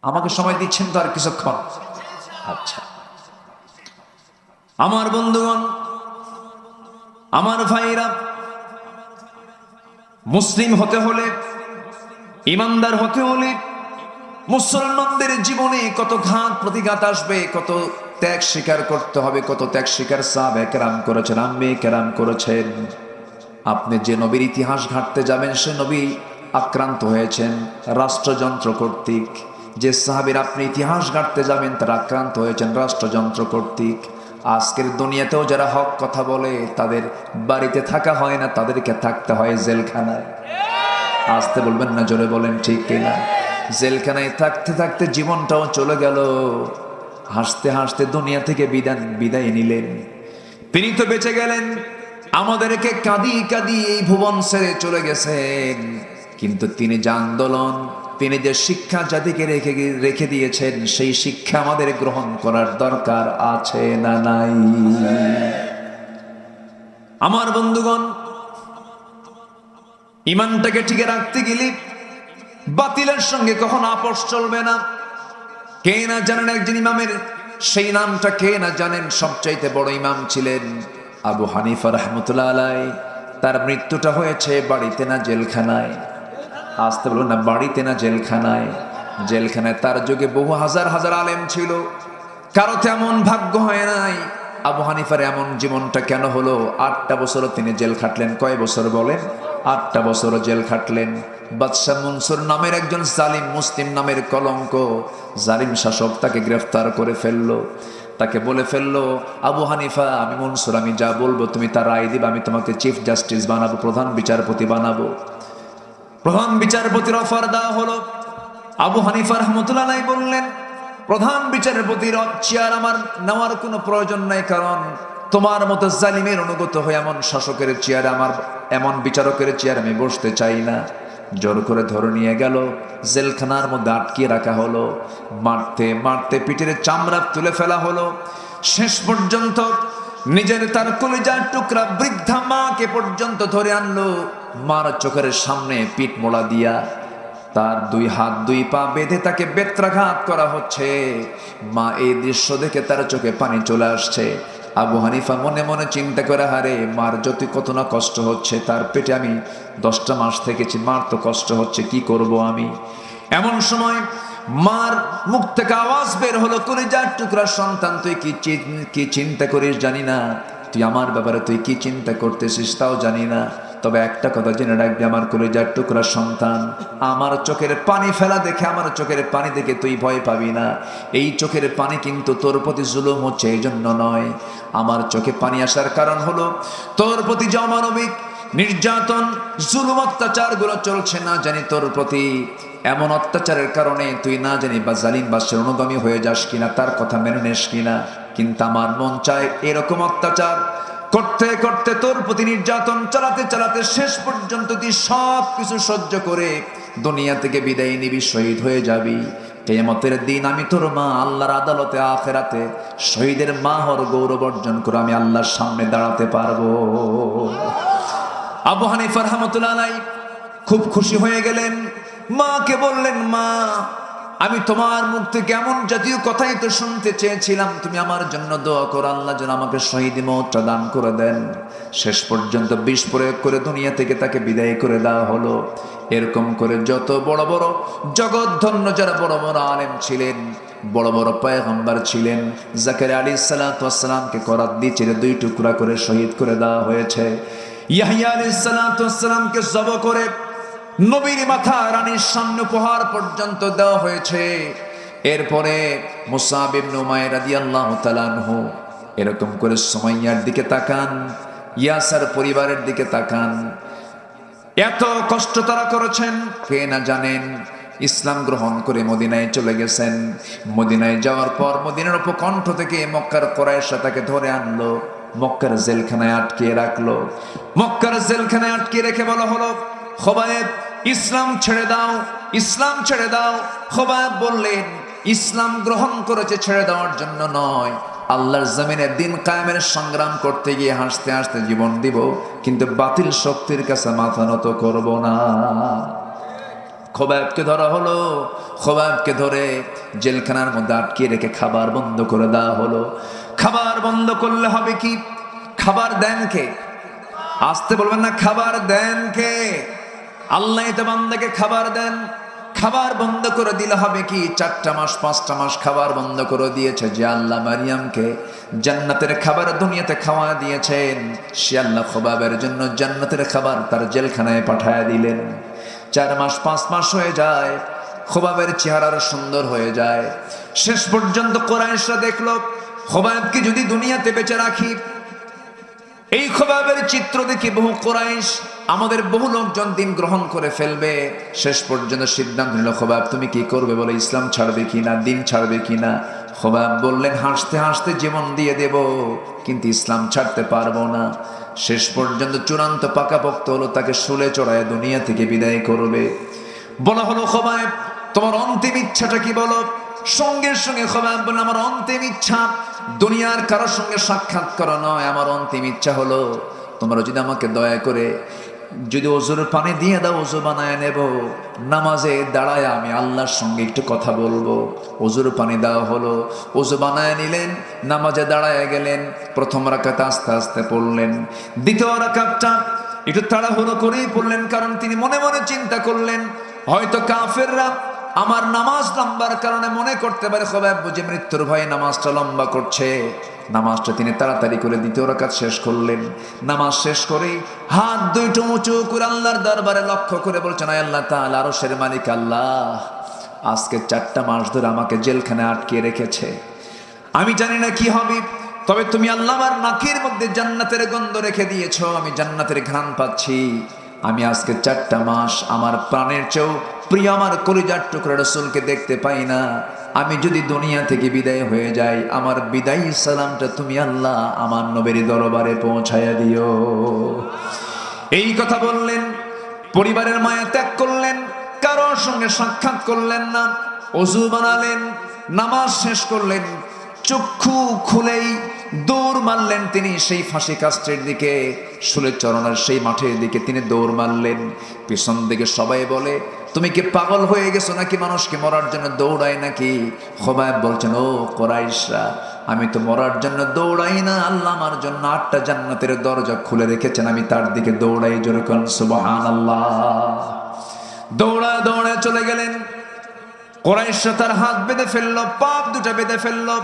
আমাকে সময় দিচ্ছেন তো আর কিছুক্ষণ? আচ্ছা, আমার বন্ধুগণ, আমার ভাইরা, মুসলিম হতে হলে, ইমানদার হতে হলে মুসলমানদের জীবনে কত ঘাত প্রতিঘাত আসবে, কত ত্যাগ স্বীকার করতে হবে, কত ত্যাগ স্বীকার সাহাবায়ে কেরাম করেছেন, আম্মে কেরাম করেছেন। আপনি যে নবীর ইতিহাস ঘাঁটতে যাবেন, সে নবী আক্রান্ত হয়েছেন রাষ্ট্রযন্ত্র কর্তৃক। যে সাহাবীর আপনি ইতিহাস ঘাঁটতে যাবেন, তারা আক্রান্ত হয়েছেন রাষ্ট্রযন্ত্র কর্তৃক। আজকের দুনিয়াতেও যারা হক কথা বলে, তাদের বাড়িতে থাকা হয় না, তাদেরকে থাকতে হয় জেলখানায়। আসতে বলবেন না, জোরে বলেন ঠিক কিনা? জেলখানায় থাকতে থাকতে জীবনটাও চলে গেল। হাসতে হাসতে দুনিয়া থেকে বিদায় নিলেন। তিনি তো বেঁচে গেলেন, আমাদেরকে কাঁদিয়ে কাঁদিয়ে এই ভুবন ছেড়ে চলে গেছেন। কিন্তু তিনি যে আন্দোলন, তিনি যে শিক্ষা জাতিকে রেখে দিয়েছেন, সেই শিক্ষা আমাদের গ্রহণ করার দরকার আছে না নাই? আমার বন্ধুগণ, ইমানটাকে টিকে রাখতে গেলে বাতিলের সঙ্গে কখনো আপোষ চলবে না। কে না জানেন একজন ইমামের সেই নামটা? কে না জানেন? সবচাইতে বড় ইমাম ছিলেন আবু হানিফা রাহমাতুল্লাহ আলাইহি। তার মৃত্যুটা হয়েছে বাড়িতে না জেলখানায়? আসতে বলুন না, বাড়িতে না জেলখানায়? জেলখানায়। তার যুগে বহু হাজার হাজার আলেম ছিল, কারো তেমন ভাগ্য হয় নাই। আবু হানিফার এমন জীবনটা কেন হলো? 8টা বছর তিনি জেল খাটলেন। কয় বছর বলেন? 8টা বছর জেল খাটলেন। বাদশাহ মনসুর নামের একজন জালিম, মুসলিম নামের কলঙ্ক, জালিম শাসক তাকে গ্রেফতার করে ফেললো। তাকে বলে ফেললো, আবু হানিফা, আমি মনসুর, আমি যা বলবো তুমি তার রায় দিবা, আমি তোমাকে চিফ জাস্টিস বানাবো, প্রধান বিচারপতি বানাবো। প্রধান বিচারপতির অফার দেওয়া হলো। আবু হানিফা রাহমাতুল্লাহ আলাইহি বললেন, প্রধান বিচারপতির চেয়ার আমার নেওয়ার কোনো প্রয়োজন নাই, কারণ তোমার মতো জালিমের অনুগত হয়ে এমন শাসকের চেয়ারে, আমার এমন বিচারকের চেয়ারে আমি বসতে চাই না। জোর করে ধরে নিয়ে গেল, জেলখানার মধ্যে আটকিয়ে রাখা হলো। মারতে মারতে পিঠের চামড়া তুলে ফেলা হলো। শেষ পর্যন্ত নিজের তার কলিজার টুকরা বৃদ্ধা মাকে পর্যন্ত ধরে আনলো। মার চোখের সামনে পিঠ মোড়া দিয়া তার 2 হাত 2 পা বেঁধে তাকে বেত্রাঘাত করা হচ্ছে। মা এই দৃশ্য দেখে তার চোখে পানি চলে আসছে। আবু হানিফা মনে মনে চিন্তা করে, হারে, মার যত কত না কষ্ট হচ্ছে, তার পেটে আমি 10টা মাস থেকেছি, মার তো কষ্ট হচ্ছে, কি করব আমি? এমন সময় মার মুখ থেকে আওয়াজ বের হলো, কলিজার টুকরা সন্তান, তুই কি চিন্তা করিস জানি না, তুই আমার ব্যাপারে তুই কি চিন্তা করতেছিস তাও জানি না, তবে একটা কথা জেনে রাখবি, আমার কলিজার টুকরা সন্তান, আমার চোখের পানি ফেলা দেখে, আমার চোখের পানি দেখে তুই ভয় পাবি না। এই চোখের পানি কিন্তু তোর প্রতি জুলুম হচ্ছে এই জন্য নয়। আমার চোখে পানি আসার কারণ হলো তোর প্রতি যে অমানবিক নির্যাতন, জুলুম, অত্যাচার গুলো চলছে, না জানি তোর প্রতি এমন অত্যাচারের কারণে তুই না জানি বা জালিম বাদশার অনুগামী হয়ে যাস কিনা, তার কথা মেনে নেস কিনা। কিন্তু আমার মন চায় এরকম অত্যাচার করতে করতে, তোর প্রতি নির্যাতন চালাতে চালাতে শেষ পর্যন্ত তুই সব কিছু সহ্য করে দুনিয়া থেকে বিদায় নিবি, শহীদ হয়ে যাবি। কিয়ামতের দিন আমি তোর মা আল্লাহর আদালতে আখিরাতে শহীদের মা হওয়ার গৌরব অর্জন করে আমি আল্লাহর সামনে দাঁড়াতে পারবো। আবু হানিফা রাহমাতুল্লাহ আলাইহি খুব খুশি হয়ে গেলেন। মাকে বললেন, মা, আমি তোমার মুখ থেকে এমন জাতীয় কথাই তো শুনতে চেয়েছিলাম, তুমি আমার জন্য দোয়া করো, আল্লাহ যেন আমাকে শহীদি মওতটা দান করে দেন। শেষ পর্যন্ত বিষ প্রয়োগ করে দুনিয়া থেকে তাকে বিদায় করে দেওয়া হলো। এরকম করে যত বড় বড় জগৎধন্য যারা বড় বড় আলেম ছিলেন, বড় বড় পয়গম্বর ছিলেন, জাকারিয়া আলাইহিস সালাতু ওয়াস সালামকে করাত দিয়ে চিরে 2 টুকরা করে শহীদ করে দেওয়া হয়েছে। ইয়াহইয়া আলাইহিস সালাতু ওয়াস সালামকে জবাই করে নবীর মাথা রানীর সামনে উপহার পর্যন্ত দেওয়া হয়েছে। এরপরে মুসআব ইবনে উমাইর রাদিয়াল্লাহু তাআলা আনহু, এরকম করে সুমাইয়ার দিকে তাকান, ইয়াসার পরিবারের দিকে তাকান, এত কষ্ট তারা করেছেন, কে না জানেন। ইসলাম গ্রহণ করে মদিনায় চলে গেছেন। মদিনায় যাওয়ার পর মদিনার উপকণ্ঠ থেকে মক্কার কুরাইশরা তাকে ধরে আনলো, মক্কার জেলখানায় আটকিয়ে রাখলো। মক্কার জেলখানায় আটকিয়ে রেখে বলা হলো, খোবায়েব, ইসলাম ছেড়ে দাও, ইসলাম ছেড়ে দাও। খোবায়েব বললেন, ইসলাম গ্রহণ করেছে ছেড়ে দেওয়ার জন্য নয়, আল্লাহর জমিনে দিন কায়েমের সংগ্রাম করতে গিয়ে হাসতে হাসতে জীবন দিব, কিন্তু বাতিল শক্তির কাছে মাথা নত করব না। খোবাইবকে ধরা হলো। খোবাইবকে ধরে জেলখানার মধ্যে আটকে রেখে খাবার বন্ধ করে দেওয়া হলো। খাবার বন্ধ করলে হবে কি? খাবার দেন কে? আসতে বলবেন না, খাবার দেন কে? আল্লাহ তো বান্দাকে খাবার দেন। খাবার বন্ধ করে দিলে হবে কি? 4টা মাস 5টা মাস খাবার বন্ধ করে দিয়েছে যে আল্লাহ মারিয়ামকে জান্নাতের খাবার দুনিয়াতে খাওয়া দিয়েছেন, সে আল্লাহ খোবাবের জন্য জান্নাতের খাবার তার জেলখানায় পাঠায় দিলেন। 4 মাস 5 মাস হয়ে যায়, খোবাবের চেহারা সুন্দর হয়ে যায়। শেষ পর্যন্ত কুরাইশরা দেখলো খোবাবকে যদি দুনিয়াতে বেঁচে রাখি, এই খোবাবের চিত্র দেখে বহু কুরাইশ, আমাদের বহু লোকজন দিন গ্রহণ করে ফেলবে। শেষ পর্যন্ত সিদ্ধান্ত নিল খোবাব তুমি কি করবে বলে, ইসলাম ছাড়বে কিনা, দিন ছাড়বে কিনা? খোবাব বললেন হাসতে হাসতে জীবন দিয়ে দেব, কিন্তু ইসলাম ছাড়তে পারবো না। শেষ পর্যন্ত চূড়ান্ত পাকাপোক্ত হলো, তাকে শুলে চড়ায় দুনিয়া থেকে বিদায় করবে। বলা হলো খোবাব তোমার অন্তিম ইচ্ছাটা কি বলো? সঙ্গে সঙ্গে খোবাব বলল আমার অন্তিম ইচ্ছা দুনিয়ার কারোর সঙ্গে সাক্ষাৎ করা নয়, আমার অন্তিম ইচ্ছা হলো তোমরা যদি আমাকে দয়া করে যদি ওযুর পানি দিয়ে দাও, ওযু বানায় নেব, নামাজে দাঁড়ায় আমি আল্লাহর সঙ্গে একটু কথা বলবো। ওযুর পানি দেওয়া হলো, ওযু বানায় নিলেন, নামাজে দাঁড়ায় গেলেন। প্রথম রাকাত আস্তে আস্তে পড়লেন, দ্বিতীয় রাকাতটা একটু তাড়াহুড়ো করেই পড়লেন, কারণ তিনি মনে মনে চিন্তা করলেন হয়তো কাফেররা আমার নামাজ লম্বার কারণে মনে করতে পারে খোবাব বুঝে মৃত্যুর ভয়ে নামাজটা লম্বা করছে। নামাজটা তিনি তাড়াতাড়ি করে দ্বিতীয় রাকাত শেষ করলেন। নামাজ শেষ করে হাত দুইটো উঁচু করে আল্লাহর দরবারে লক্ষ্য করে বলছেন আয় আল্লাহ তাআলা, আরশের মালিক আল্লাহ, আজকে 4টা মাস ধরে আমাকে জেলখানে আটকে রেখেছে, আমি জানি না কি হবে, তবে তুমি আল্লাহ আমার নাকের মধ্যে জান্নাতের গন্ধ রেখে দিয়েছো, আমি জান্নাতের ঘ্রাণ পাচ্ছি। আমি আজকে 4টা মাস আমার প্রাণের চেয়েও প্রিয় আমার কলিজার টুকরা রাসূলকে দেখতে পাই না। আমি যদি দুনিয়া থেকে বিদায় হয়ে যাই, আমার বিদায়ী সালামটা তুমি আল্লাহ আমার নবীর দরবারে পৌঁছায়া দিও। এই কথা বললেন, পরিবারের মায়া ত্যাগ করলেন, কারোর সঙ্গে সাক্ষাৎ করলেন না, ওযু বানালেন, নামাজ শেষ করলেন, চক্ষু খুলেই দৌড় মারলেন তিনি সেই ফাঁসি কাস্টের দিকে, শুলে চরণের সেই মাঠের দিকে তিনি দৌড় মারলেন। পিছন দিকে সবাই বলে তুমি কি পাগল হয়ে গেছো নাকি, মানুষকে মরার জন্য দৌড়ায় নাকি? খোবাব বলছেন ও কুরাইশরা, আমি তো মরার জন্য দৌড়াই না, আল্লাহ আমার জন্য 8টা জান্নাতের দরজা খুলে রেখেছেন, আমি তার দিকে দৌড়াই। জোরে কোন সুবহানাল্লাহ। দৌড়া দৌড়ে চলে গেলেন। কুরাইশরা তার হাত বেঁধে ফেললো, পা দুটো বেঁধে ফেললো।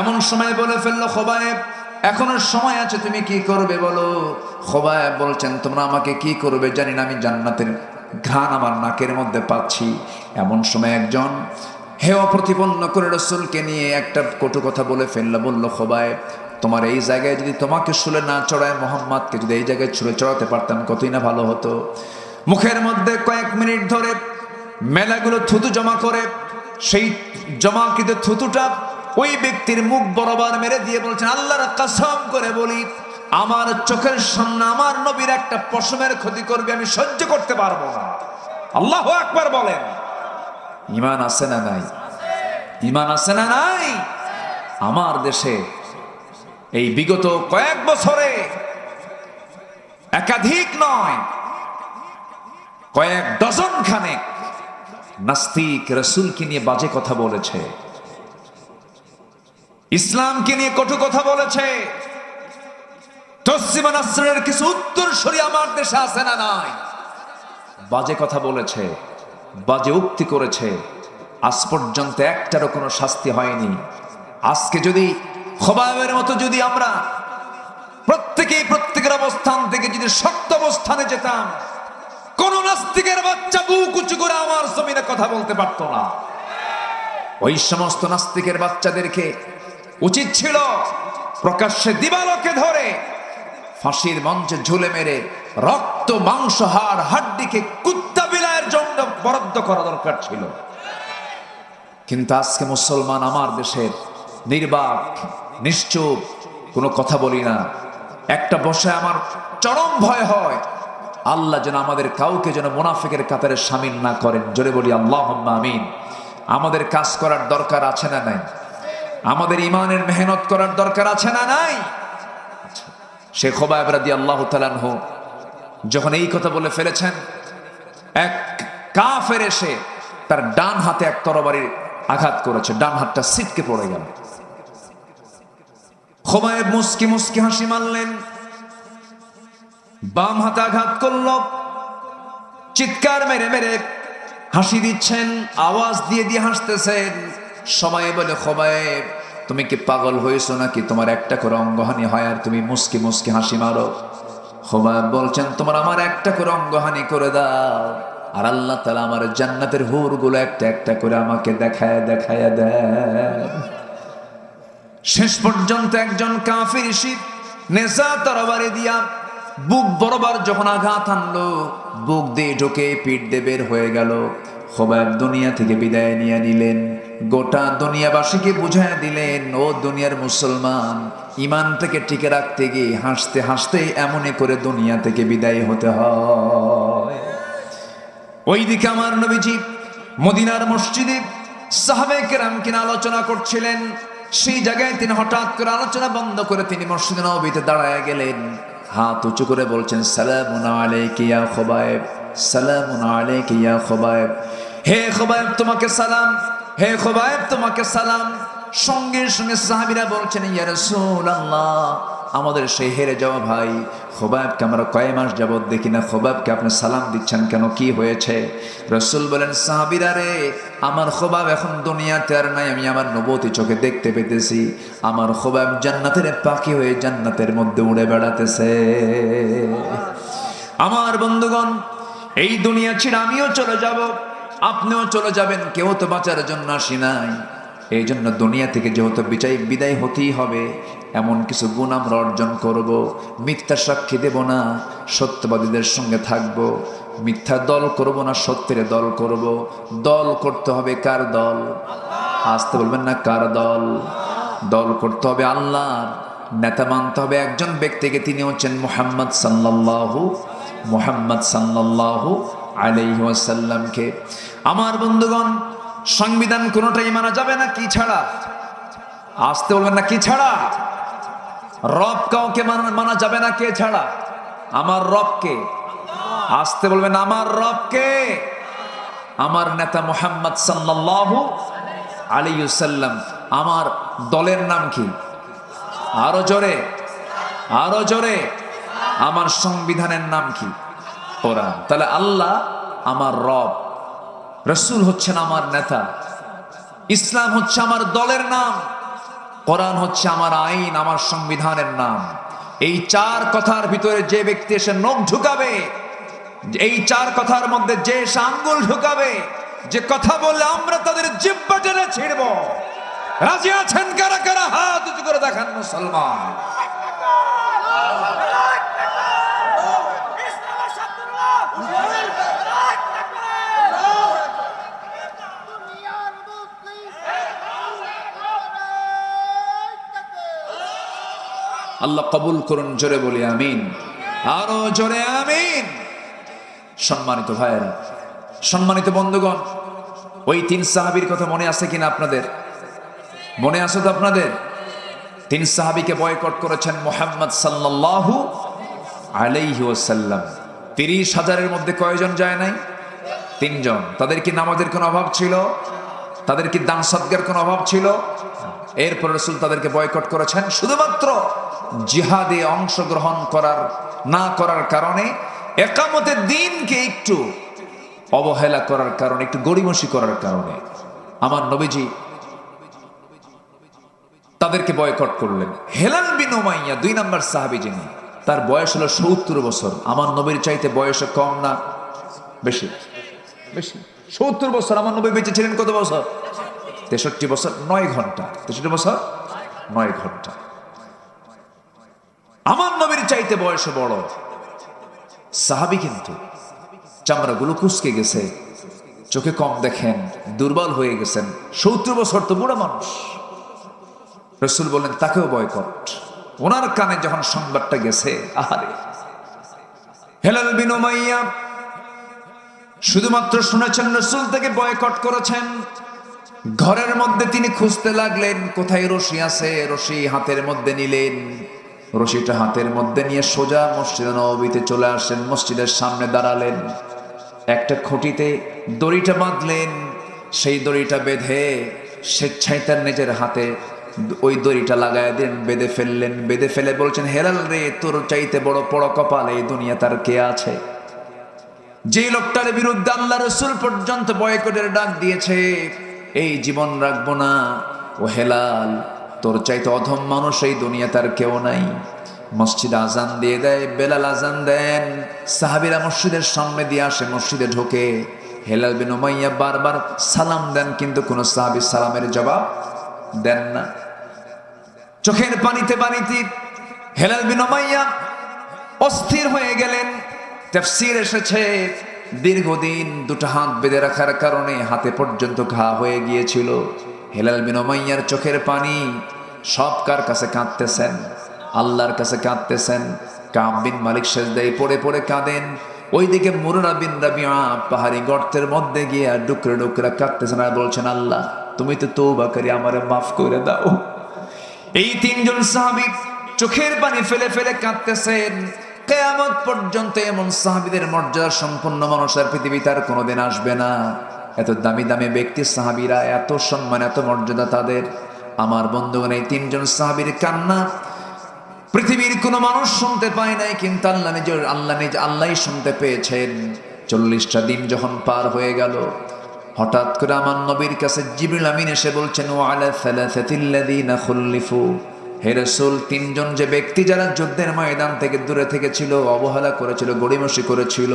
এমন সময় বলে ফেললো খোবাব এখনো সময় আছে, তুমি কি করবে বলো? খোবাব বলছেন তোমরা আমাকে কি করবে জানি না, আমি জান্নাতের ঘ্রাণ আমার নাকের মধ্যে পাচ্ছি। এমন সময় একজন হেয় প্রতিপন্ন করে রাসূলকে নিয়ে একটা কটু কথা বলে ফেললো। বলল খোবাব তোমার এই জায়গায় যদি তোমাকে শুলে না চড়ায়, মোহাম্মদকে যদি এই জায়গায় ছুঁড়ে চড়াতে পারতাম কতই না ভালো হতো। মুখের মধ্যে কয়েক মিনিট ধরে মেলাগুলো থুতু জমা করে সেই জমাকৃত থুতুটা ওই ব্যক্তির মুখ বরাবর মেরে দিয়ে বলছেন আল্লাহর কসম করে বলি, আমার চোখের সামনে আমার নবীর একটা পশমের ক্ষতি করবে, আমি সহ্য করতে পারবো না। আল্লাহু আকবার বলেন। ঈমান আছে না নাই? ঈমান আছে না নাই? আমার দেশে এই বিগত কয়েক বছরে একাধিক নয়, কয়েক ডজন খানেক নাস্তিক রাসূলকে নিয়ে বাজে কথা বলেছে, ইসলামকে নিয়ে কটু কথা বলেছে। তসলিমা নাসরিনের কিছু উত্তরসূরি আমার দেশে আছে না নাই? বাজে কথা বলেছে, বাজে উক্তি করেছে, আজ পর্যন্ত একটারও কোনো শাস্তি হয়নি। আজকে যদি খোবাবের মতো যদি আমরা প্রত্যেকের অবস্থান থেকে যদি শক্ত অবস্থানে যেতাম, কোন নাস্তিকের বাচ্চা বুক উঁচু করে আমার জমিনে কথা বলতে পারতো না। ওই সমস্ত নাস্তিকের বাচ্চাদেরকে উচিত ছিল প্রকাশ্যে দিবালোকে ধরে ফাঁসির মঞ্চে ঝুলে মেরে রক্ত মাংস হাড় হাড্ডিকে কুত্তা বিলায়ের জন্য বরাদ্দ করা দরকার ছিল। কিন্তু আজকে মুসলমান আমার দেশের নির্বাক নিশ্চুপ, কোনো কথা বলি না। একটা বসে আমার চরম ভয় হয়, আল্লাহ যেন আমাদের কাউকে যেন মুনাফিকের কাতারে শামিল না করেন। জোরে বলি আল্লাহুম্মা আমিন। আমাদের কাজ করার দরকার আছে না নাই? আমাদের ইমানের মেহনত করার দরকার আছে না নাই? শেখ খোবাব রাদিয়াল্লাহু তাআলা আনহু যখন এই কথা বলে ফেলেছেন, এক কাফের এসে তার ডান হাতে এক তরবারির আঘাত করেছে, ডান হাতটা ছিটকে পড়ে গেল। খুবাইব মুস্কি মুস্কি হাসি মারলেন, বাম হাতে আঘাত করল, চিৎকার মেরে মেরে হাসি দিচ্ছেন, আওয়াজ দিয়ে দিয়ে হাসতেছেন। সবাই বলে, খুবাইব তুমি কি পাগল হয়েছো নাকি? তোমার একটা করে অঙ্গহানি হয় আর তুমি মুস্কি মুস্কি হাসি মারো। খুবাইব বলছেন, তোমার আমার একটা করে অঙ্গহানি করে দাও, আর আল্লাহ তাআলা আমার জান্নাতের হুরগুলো একটা একটা করে আমাকে দেখায় দেখায় দেয়। শেষ পর্যন্ত একজন কাফির এসে নেজা তরবারি দিয়া বুক বরাবর যখন আঘাত আনলো, বুক দিয়ে ঢুকে পিঠ দিয়ে বের হয়ে গেল। খুবাইব দুনিয়া থেকে বিদায় নিয়ে নিলেন। গোটা দুনিয়াবাসীকে বুঝায় দিলেন, ও দুনিয়ার মুসলমান, ইমানটাকে টিকে রাখতে গিয়ে হাসতে হাসতে এমনই করে দুনিয়া থেকে বিদায় হতে হয়। ওইদিকে আমার নবীজি মদিনার মসজিদে সাহাবায়ে কেরাম কিনা আলোচনা করছিলেন। সেই জায়গায় তিনি হঠাৎ করে আলোচনা বন্ধ করে তিনি মসজিদে নববীতে দাঁড়ায় গেলেন, হাত উঁচু করে বলছেন, সালামুন আলাইকা ইয়া খুবাইব, সালামুন আলাইকা ইয়া খুবাইব। হে খুবাইব তোমাকে সালাম, হে খুবাইব তোমাকে সালাম। সঙ্গে সঙ্গে সাহাবীরা বলছেন, ইয়া রাসূলুল্লাহ, আমাদের সেই হেরে যাওয়া ভাই খুবাইবকে আমরা কয় মাস যাবত দেখি না, খুবাইবকে আপনি সালাম দিচ্ছেন কেন, কি হয়েছে? রাসূল বলেন, সাহাবীরা রে, আমার খুবাইব এখন দুনিয়াতে আর নাই, আমি আমার নবুয়তি চোখে দেখতে পেতেছি, আমার খুবাইব জান্নাতের পাখি হয়ে জান্নাতের মধ্যে উড়ে বেড়াতেছে। আমার বন্ধুগণ, এই দুনিয়া ছেড়ে আমিও চলে যাব, আপনিও চলে যাবেন, কেউ তো বাঁচার জন্য আসি নাই। এই জন্য দুনিয়া থেকে যেহেতু বিদায় হতেই হবে, এমন কিছু গুণ আমরা অর্জন করব। মিথ্যা সাক্ষী দেব না, সত্যবাদীদের সঙ্গে থাকব। মিথ্যা দল করব না, সত্যের দল করব। দল করতে হবে কার দল? আসতে বলবেন না, কার দল? দল করতে হবে আল্লাহর। নেতা মানতে হবে একজন ব্যক্তিকে, তিনি হচ্ছেন মুহাম্মদ সাল্লাল্লাহু আলাইহি ওয়াসাল্লামকে। আমার বন্ধুগণ, সংবিধান কোনোটাই মানা যাবে না কি ছাড়া? আসতে বলবেন না, কি ছাড়া? রব কাউকে মানা যাবে না কে ছাড়া? আমার রবকে। আসতে বলবেন, আমার রবকে। আমার নেতা মুহাম্মদ সাল্লাল্লাহু আলাইহি ওয়াসাল্লাম। আমার দলের নাম কি? আরো জোরে, আরো জোরে। আমার সংবিধানের নাম কি? কোরআন। তাহলে আল্লাহ আমার রব, রাসূল হচ্ছেন আমার নেতা, ইসলাম হচ্ছে আমার দলের নাম, কোরআন হচ্ছে আমার আইন, আমার সংবিধানের নাম। এই চার কথার ভিতরে যে ব্যক্তি এসে নখ ঢুকাবে, এই চার কথার মধ্যে যে এসে আঙ্গুল ঢুকাবে, যে কথা বললে আমরা তাদের জিহ্বা টেনে ছিঁড়ব, রাজি আছেন কারা কারা? হাত উঁচু করে দেখান মুসলমান। আল্লাহ কবুল করুন, জোরে বলি আমিন, আরো জোরে আমিন। সম্মানিত ভাইয়েরা, সম্মানিত বন্ধুগণ, ওই তিন সাহাবীর কথা মনে আছে কিনা আপনাদের? মনে আছে তো আপনাদের? তিন সাহাবীকে বয়কট করেছেন মুহাম্মদ সাল্লাল্লাহু আলাইহি ওয়াসাল্লাম। 30,000-এর মধ্যে কয়জন যায় নাই? 3 জন। তাদের কি নামাজের কোনো অভাব ছিল? তাদের কি দান সদকার কোনো অভাব ছিল? এরপর রাসূল তাদেরকে বয়কট করেছেন শুধুমাত্র জিহাদে অংশগ্রহণ না করার কারণে, একামতে দ্বীনকে একটু অবহেলা করার কারণে, একটু গড়িমসি করার কারণে আমার নবীজি তাদেরকে বয়কট করলেন। হেলাল বিন উমাইয়া 2 নম্বর সাহাবী, যিনি, তার বয়স হলো 70 বছর। আমার নবীর চাইতে বয়সে কম না বেশি? বেশি। 70 বছর। আমার নবী বেঁচে ছিলেন কত বছর? 63 বছর 9 ঘন্টা। 63 বছর 9 ঘন্টা। আমার নবীর চাইতে বয়সে বড় সাহাবী, কিন্তু চামড়াগুলো কুঁচকে গেছে, চোখে কম দেখেন, দুর্বল হয়ে গেছেন। 70 বছর তো বুড়া মানুষ। রাসূল বললেন তাকেও বয়কট। ওনার কানে যখন সংবাদটা গেছে, আহারে, হেলাল বিন উমাইয়া শুধুমাত্র শুনেছেন রাসূল থেকে বয়কট করেছেন। ঘরের মধ্যে তিনি খুঁজতে লাগলেন কোথায় রশি আছে। রশি হাতের মধ্যে নিলেন, রশিটা হাতের মধ্যে নিয়ে সোজা মসজিদে নববীতে চলে আসেন, মসজিদের সামনে দাঁড়ালেন। একটা খুঁটিতে দড়িটা বাঁধলেন, সেই দড়িটা বেঁধে স্বেচ্ছায় তার নিজের হাতে ওই দড়িটা লাগায় দিলেন, বেঁধে ফেললেন। বেঁধে ফেলে বলছেন, হেলাল রে, তোর চাইতে বড় বড় কপাল এই দুনিয়া তার কে আছে? যে লোকটার বিরুদ্ধে আল্লাহ রসুল পর্যন্ত বয়কটের ডাক দিয়েছে, এই জীবন রাখবো না, ও হেলাল, তোর চাইতে অধম মানুষ এই দুনিয়া তার কেউ নাই। মসজিদে আজান দিয়ে দেয়, বেলাল আজান দেন, সাহাবীরা মসজিদের সামনে দিয়ে আসে, মসজিদে ঢোকে। হেলাল বিন উমাইয়া বারবার সালাম দেন, কিন্তু কোনো সাহাবী সালামের জবাব দেন না। চোখের পানিতে পানিতে হেলাল বিন উমাইয়া অস্থির হয়ে গেলেন। তাফসীর এসেছে, দীর্ঘদিন দুটো হাত বেঁধে রাখার কারণে হাতে পর্যন্ত ঘা হয়ে গিয়েছিল। হেলাল বিন উমাইয়ার চোখের পানি সব কার কাছে কাঁদতেছেন? আল্লাহর কাছে কাঁদতেছেন। কাব বিন মালিক সেজদায় পড়ে পড়ে কাঁদেন। ওইদিকে মুররা বিন রাবিয়া পাহাড়ি গর্তের মধ্যে গিয়ে ডুকরে ডুকরে কাঁদতেছেন আর বলছেন, আল্লাহ তুমি তো তওবাকারী, আমারে মাফ করে দাও। এই তিনজন সাহাবী চোখের পানি ফেলে ফেলে কাঁদতেছেন। কিয়ামত পর্যন্ত এমন সাহাবীদের মর্যাদা সম্পন্ন মানুষ আর পৃথিবীতে আর কোনোদিন আসবে না। এত দামি দামি ব্যক্তি সাহাবীরা, এত সম্মান, এত মর্যাদা তাদের। আমার বন্ধুগণ, এই তিনজন সাহাবীর কান্না পৃথিবীর কোনো মানুষ শুনতে পায় নাই, কিন্তু আল্লাহই শুনতে পেয়েছেন। 40টা দিন যখন পার হয়ে গেল, হঠাৎ করে আমার নবীর কাছে জিবরিল আমিন এসে বলছেন, ওয়া আলা সালাসাতিল্লাযিনা খুল্লিফু, হে রাসূল, তিনজন যে ব্যক্তি যারা যুদ্ধের ময়দান থেকে দূরে থেকেছিল, অবহেলা করেছিল, গড়িমসি করেছিল,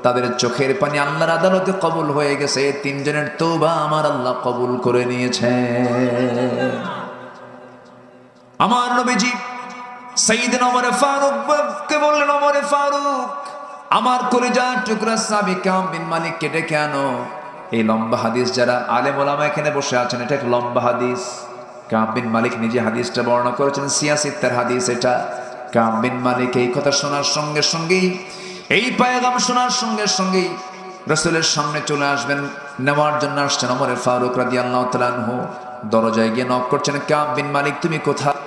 তাদের চোখের পানি আল্লাহর আদালতে কবুল হয়ে গেছে। এই তিনজনের তওবা আমার আল্লাহ কবুল করে নিয়েছেন। আমার নবীজি সাইয়েদনা ওমর ফারুককে বললেন, ওমর ফারুক, আমার কলিজার টুকরা সাহাবী কাব বিন মালিককে ডেকে আনো। এই লম্বা হাদিস, যারা আলেম ওলামা এখানে বসে আছেন, এটা একটা লম্বা হাদিস। কাব বিন মালিক নিজে হাদিসটা বর্ণনা করেছেন, সিয়াসিত্তার হাদিস এটা। কাব বিন মালিক এই কথা শোনার সঙ্গে সঙ্গেই, এই পায়গাম শোনার সঙ্গে সঙ্গেই রাসূলের সামনে চলে আসবেন, নেওয়ার জন্য আসছেন। ওমর ফারুক রাদিয়াল্লাহু তাআলা আনহু দরজায় গিয়ে নক করছেন, কাব বিন মালিক তুমি কোথায়?